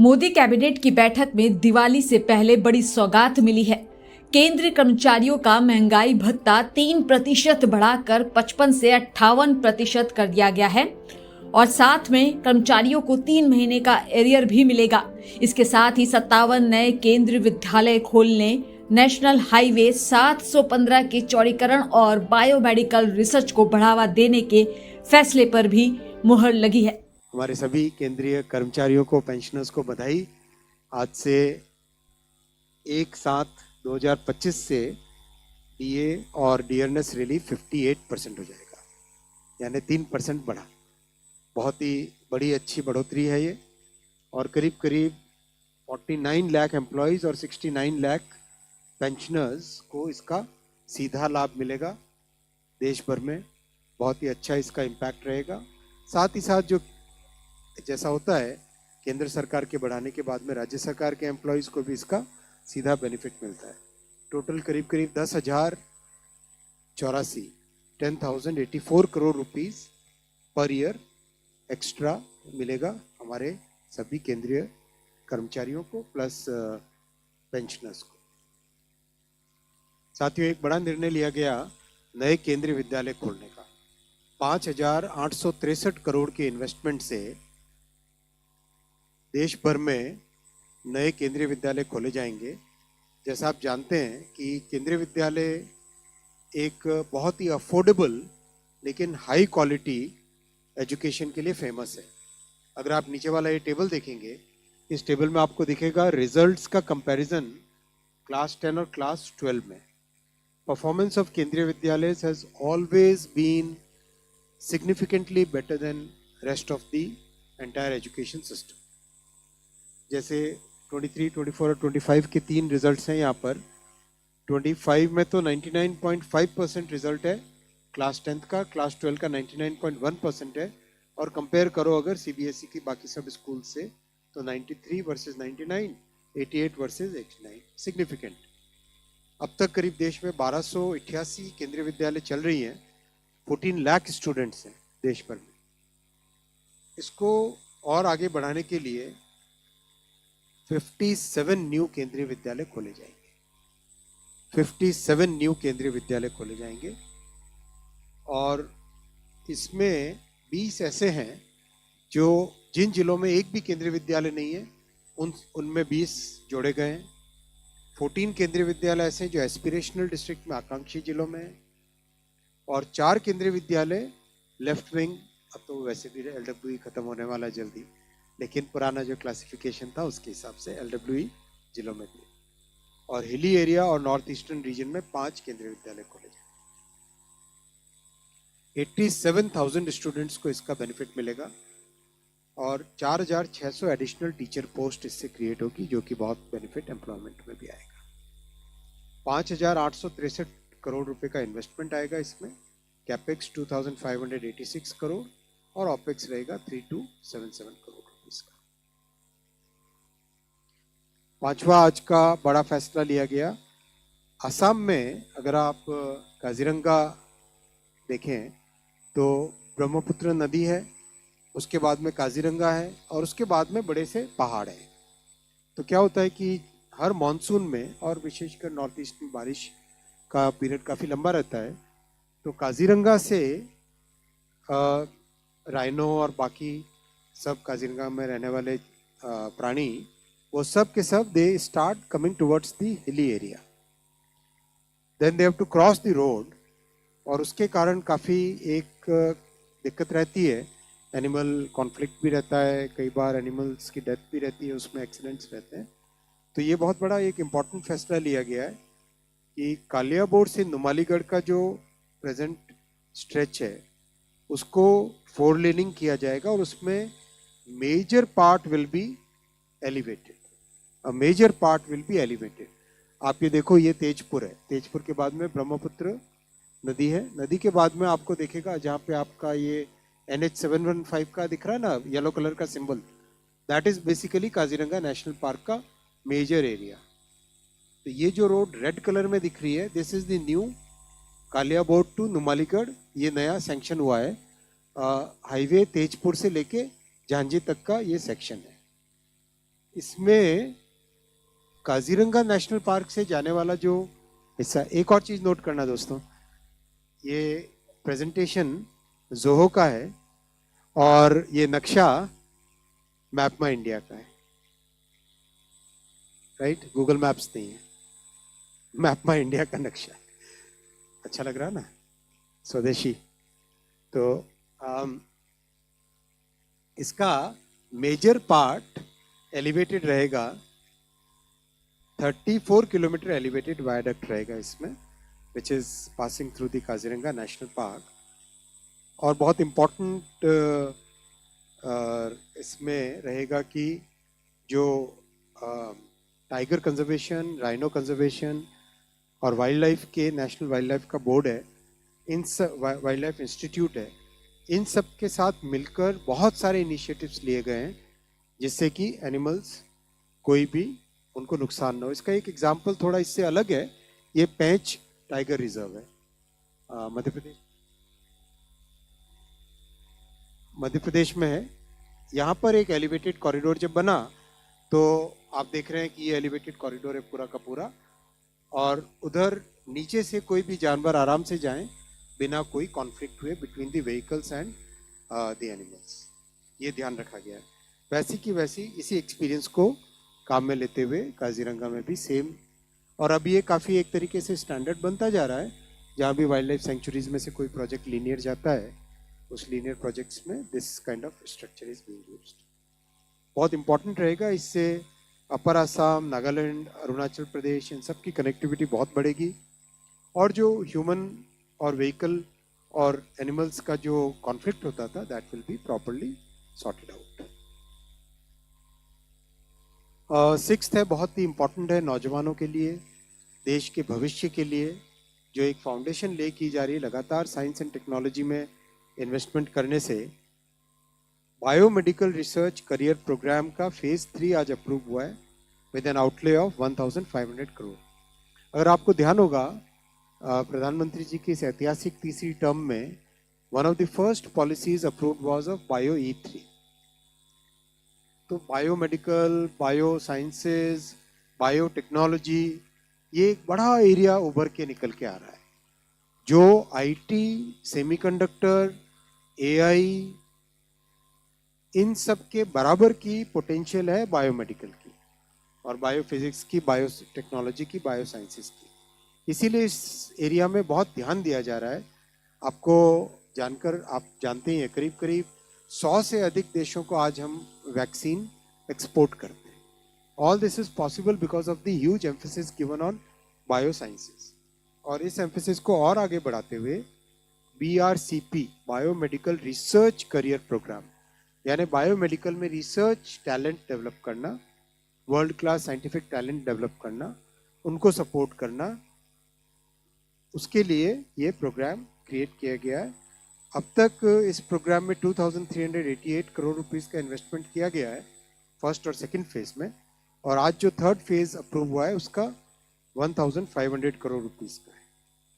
Modi cabinet की बैठक में दिवाली से पहले बड़ी सौगात मिली है। केंद्रीय कर्मचारियों का महंगाई भत्ता 3% बढ़ाकर 55 से 58% कर दिया गया है और साथ में कर्मचारियों को 3 महीने का एरियर भी मिलेगा। इसके साथ ही 57 नए केंद्रीय विद्यालय खोलने, नेशनल हाईवे 715 के चौड़ीकरण और बायोमेडिकल रिसर्च को बढ़ावा देने के फैसले पर भी मुहर लगी है। हमारे सभी केंद्रीय कर्मचारियों को, पेंशनर्स को बधाई। आज से 1/7/2025 से डीए और डियरनेस रिलीफ 58% हो जाएगा, यानी 3% बढ़ा। बहुत ही बड़ी अच्छी बढ़ोतरी है ये। और करीब करीब 49 लाख एम्प्लॉयज़ और 69 लाख पेंशनर्स को इसका सीधा लाभ मिलेगा देश भर में। बहुत ही अच्छा इसका इम्पैक्ट रहेगा। साथ ही साथ जो जैसा होता है केंद्र सरकार के बढ़ाने के बाद में राज्य सरकार के एम्प्लॉयज़ को भी इसका सीधा बेनिफिट मिलता है। टोटल करीब करीब 10,084 crore rupees per year extra मिलेगा हमारे सभी केंद्रीय कर्मचारियों को प्लस पेंशनर्स को। साथियों, एक बड़ा निर्णय लिया गया नए केंद्रीय विद्यालय खोलने का। 5,863 करोड़ के इन्वेस्टमेंट से देश भर में नए केंद्रीय विद्यालय खोले जाएंगे। जैसा आप जानते हैं कि केंद्रीय विद्यालय एक बहुत ही अफोर्डेबल लेकिन हाई क्वालिटी एजुकेशन के लिए फेमस है। अगर आप नीचे वाला ये टेबल देखेंगे, इस टेबल में आपको दिखेगा रिजल्ट्स का कंपैरिजन क्लास 10 और क्लास 12 में। Performance of Kendriya Vidyalaya has always been significantly better than rest of the entire education system. जैसे 23, 24 और 25 के 3 रिजल्ट्स हैं यहाँ पर। 25 में तो 99.5% रिजल्ट है क्लास 10 का, क्लास 12 का 99.1% है। और कंपेयर करो अगर सीबीएसई की बाकी सब स्कूल से तो 93 वर्सेस 99, 88 वर्सेस 89, सिग्निफिकेंट। अब तक करीब देश में 1288 केंद्रीय विद्यालय चल रही हैं। 14 लाख स्टूडेंट्स हैं देश भर में। इसको और आगे बढ़ाने के लिए 57 न्यू केंद्रीय विद्यालय खोले जाएंगे। 57 न्यू केंद्रीय विद्यालय खोले जाएंगे और इसमें 20 ऐसे हैं जो जिन जिलों में एक भी केंद्रीय विद्यालय नहीं है उनमें 20 जोड़े गए हैं। 14 केंद्रीय विद्यालय ऐसे हैं जो एस्पिरेशनल डिस्ट्रिक्ट में आकांक्षी जिलों में हैं और 4 केंद्रीय विद्यालय लेफ्ट विंग, अब तो वैसे भी एलडब्ल्यूई खत्म होने वाला है जल्दी, लेकिन पुराना जो क्लासिफिकेशन था उसके हिसाब से एलडब्ल्यूई जिलों में भी। और हिली एरिया और नॉर्थ ईस्टर्न रीजन में 5 केंद्रीय विद्यालय खोले जाए। 87,000 स्टूडेंट्स को इसका बेनिफिट मिलेगा और 4,600 एडिशनल टीचर पोस्ट इससे क्रिएट होगी, जो कि बहुत बेनिफिट एम्प्लॉयमेंट में भी आएगा। 5,863 करोड़ रुपए का इन्वेस्टमेंट आएगा इसमें। कैपेक्स 2,586 करोड़ और ऑपेक्स रहेगा 3,277 करोड़ रुपीस का। पांचवा आज का बड़ा फैसला लिया गया। असम में अगर आप काजीरंगा देखें तो ब्रह्मपुत्र नदी है, उसके बाद में काजीरंगा है और उसके बाद में बड़े से पहाड़ हैं। तो क्या होता है कि हर मॉनसून में और विशेषकर नॉर्थ ईस्ट में बारिश का पीरियड काफ़ी लंबा रहता है। तो काजीरंगा से राइनो और बाकी सब काजीरंगा में रहने वाले प्राणी, वो सब के सब they start coming towards the hilly area. Then they have to cross the road और उसके कारण काफ़ी एक दिक्कत रहती है। एनिमल कॉन्फ्लिक्ट भी रहता है, कई बार एनिमल्स की डेथ भी रहती है, उसमें एक्सीडेंट्स रहते हैं। तो ये बहुत बड़ा एक इम्पॉर्टेंट फैसला लिया गया है कि कालियाबोर से नुमालीगढ़ का जो प्रेजेंट स्ट्रेच है उसको 4 लेनिंग किया जाएगा और उसमें major part will be elevated. A major part will be elevated. आप ये देखो, ये तेजपुर है, तेजपुर के बाद में ब्रह्मपुत्र नदी है। नदी के बाद में आपको देखेगा जहाँ पे आपका ये NH715 का दिख रहा है ना, येलो कलर का symbol, that is basically Kaziranga national park का मेजर एरिया। तो ये जो रोड रेड कलर में दिख रही है, this is the new Kaliabor to Numaligarh. ये नया सैंक्शन हुआ है। हाईवे तेजपुर से लेके झांझी तक का ये सेक्शन है। इसमें काजीरंगा नेशनल पार्क से जाने वाला जो हिस्सा, एक और चीज नोट करना दोस्तों, ये प्रेजेंटेशन जोहो का है और ये नक्शा मैप माई इंडिया का है, राइट? गूगल मैप्स नहीं है, मैप माई इंडिया का नक्शा। अच्छा लग रहा है ना, स्वदेशी। तो इसका मेजर पार्ट एलिवेटेड रहेगा, 34 किलोमीटर एलिवेटेड वायडक्ट रहेगा इसमें, which is passing through the Kaziranga national park. और बहुत इम्पोर्टेंट इसमें रहेगा कि जो टाइगर कंजर्वेशन, राइनो कंजर्वेशन और वाइल्ड लाइफ के नेशनल वाइल्ड लाइफ का बोर्ड है, इन सब वाइल्ड लाइफ इंस्टीट्यूट है, इन सब के साथ मिलकर बहुत सारे इनिशिएटिव्स लिए गए हैं जिससे कि एनिमल्स कोई भी उनको नुकसान ना हो। इसका एक एग्जाम्पल थोड़ा इससे अलग है, ये पेंच टाइगर रिजर्व है मध्य प्रदेश में है। यहाँ पर एक एलिवेटेड कॉरिडोर जब बना तो आप देख रहे हैं कि ये एलिवेटेड कॉरिडोर है पूरा का पूरा, और उधर नीचे से कोई भी जानवर आराम से जाएं बिना कोई कॉन्फ्लिक्ट हुए between the vehicles and the animals, ये ध्यान रखा गया है। वैसी की वैसी इसी एक्सपीरियंस को काम में लेते हुए काजीरंगा में भी सेम, और अभी ये काफ़ी एक तरीके से स्टैंडर्ड बनता जा रहा है। जहाँ भी वाइल्ड लाइफ सेंचुरीज में से कोई प्रोजेक्ट लीनियर जाता है, उस लीनियर प्रोजेक्ट्स में this kind of structure is being used. बहुत इंपॉर्टेंट रहेगा, इससे अपर असम, नागालैंड, अरुणाचल प्रदेश, इन सब की कनेक्टिविटी बहुत बढ़ेगी, और जो ह्यूमन और व्हीकल और एनिमल्स का जो कॉन्फ्लिक्ट होता था that will be properly sorted out. Sixth है, बहुत ही इंपॉर्टेंट है नौजवानों के लिए, देश के भविष्य के लिए, जो एक फाउंडेशन ले की जा रही है लगातार साइंस एंड टेक्नोलॉजी में इन्वेस्टमेंट करने से। बायोमेडिकल रिसर्च करियर प्रोग्राम का फेज 3 आज अप्रूव हुआ है with N outlay of 1500 crore. अगर आपको ध्यान होगा, प्रधानमंत्री जी की इस ऐतिहासिक तीसरी टर्म में one of the first policies approved was of bio E3। तो बायोमेडिकल, बायो साइंसेज, बायोटेक्नोलॉजी, ये एक बड़ा एरिया उभर के निकल के आ रहा है, जो आईटी, सेमीकंडक्टर, एआई, इन सब के बराबर की पोटेंशियल है बायोमेडिकल की, और बायोफिजिक्स की, बायोटेक्नोलॉजी की, बायोसाइंसेस की। इसीलिए इस एरिया में बहुत ध्यान दिया जा रहा है। आपको जानकर आप जानते हैं करीब करीब 100 से अधिक देशों को आज हम वैक्सीन एक्सपोर्ट करते हैं। All this is possible because of the huge emphasis given on biosciences. और इस एम्फेसिस को और आगे बढ़ाते हुए BRCP, biomedical research career programme, यानी बायोमेडिकल में रिसर्च टैलेंट डेवलप करना, world class scientific talent develop करना, उनको सपोर्ट करना, उसके लिए ये प्रोग्राम क्रिएट किया गया है। अब तक इस प्रोग्राम में 2388 करोड़ रुपीस का इन्वेस्टमेंट किया गया है फर्स्ट और सेकंड फेज में, और आज जो थर्ड फेज अप्रूव हुआ है उसका 1500 करोड़ रुपीस का है।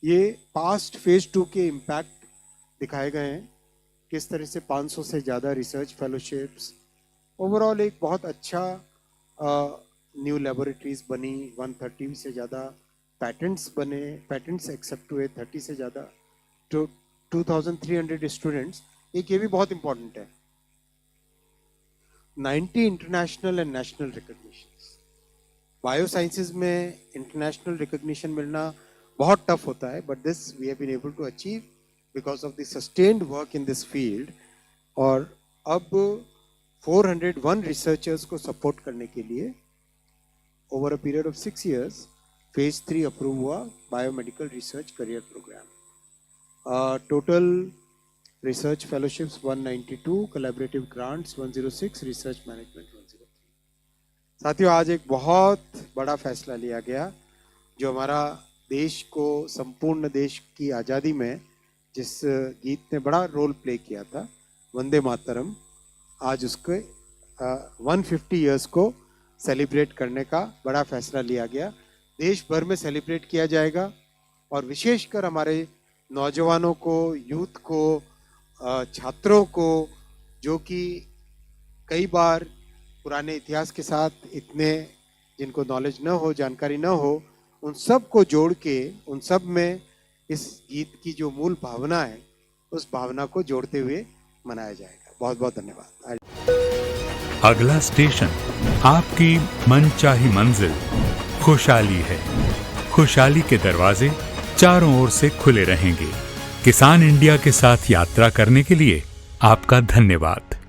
ये पास्ट फेज 2 के इम्पैक्ट दिखाए गए हैं, किस तरह से 500 से ज़्यादा रिसर्च फेलोशिप्स, ओवरऑल एक बहुत अच्छा न्यू लेबोरेटरीज बनी, 130 से ज़्यादा पैटेंट्स बने, पैटेंट्स एक्सेप्ट हुए 30 से ज़्यादा, तो 2300 स्टूडेंट्स। एक ये भी बहुत इंपॉर्टेंट है, 90 international and national recognitions. Biosciences में इंटरनेशनल रिकॉग्निशन मिलना बहुत टफ होता है, but this we have been able to achieve because of the sustained work in this field. और अब 401 रिसर्चर्स को सपोर्ट करने के लिए over a period of 6 years phase 3 approve हुआ biomedical research career programme. Total research fellowships 192, collaborative grants 106, research management 103। साथियों, आज एक बहुत बड़ा फैसला लिया गया जो हमारा देश को, संपूर्ण देश की आज़ादी में जिस गीत ने बड़ा रोल प्ले किया था, वंदे मातरम, आज उसके 150 years को सेलिब्रेट करने का बड़ा फैसला लिया गया। देश भर में सेलिब्रेट किया जाएगा, और विशेषकर हमारे नौजवानों को, यूथ को, छात्रों को, जो कि कई बार पुराने इतिहास के साथ इतने जिनको नॉलेज न हो, जानकारी न हो, उन सब को जोड़ के उन सब में इस गीत की जो मूल भावना है उस भावना को जोड़ते हुए मनाया जाएगा। बहुत बहुत धन्यवाद। अगला स्टेशन आपकी मनचाही मंजिल खुशहाली है। खुशहाली के दरवाजे चारों ओर से खुले रहेंगे। किसान इंडिया के साथ यात्रा करने के लिए आपका धन्यवाद।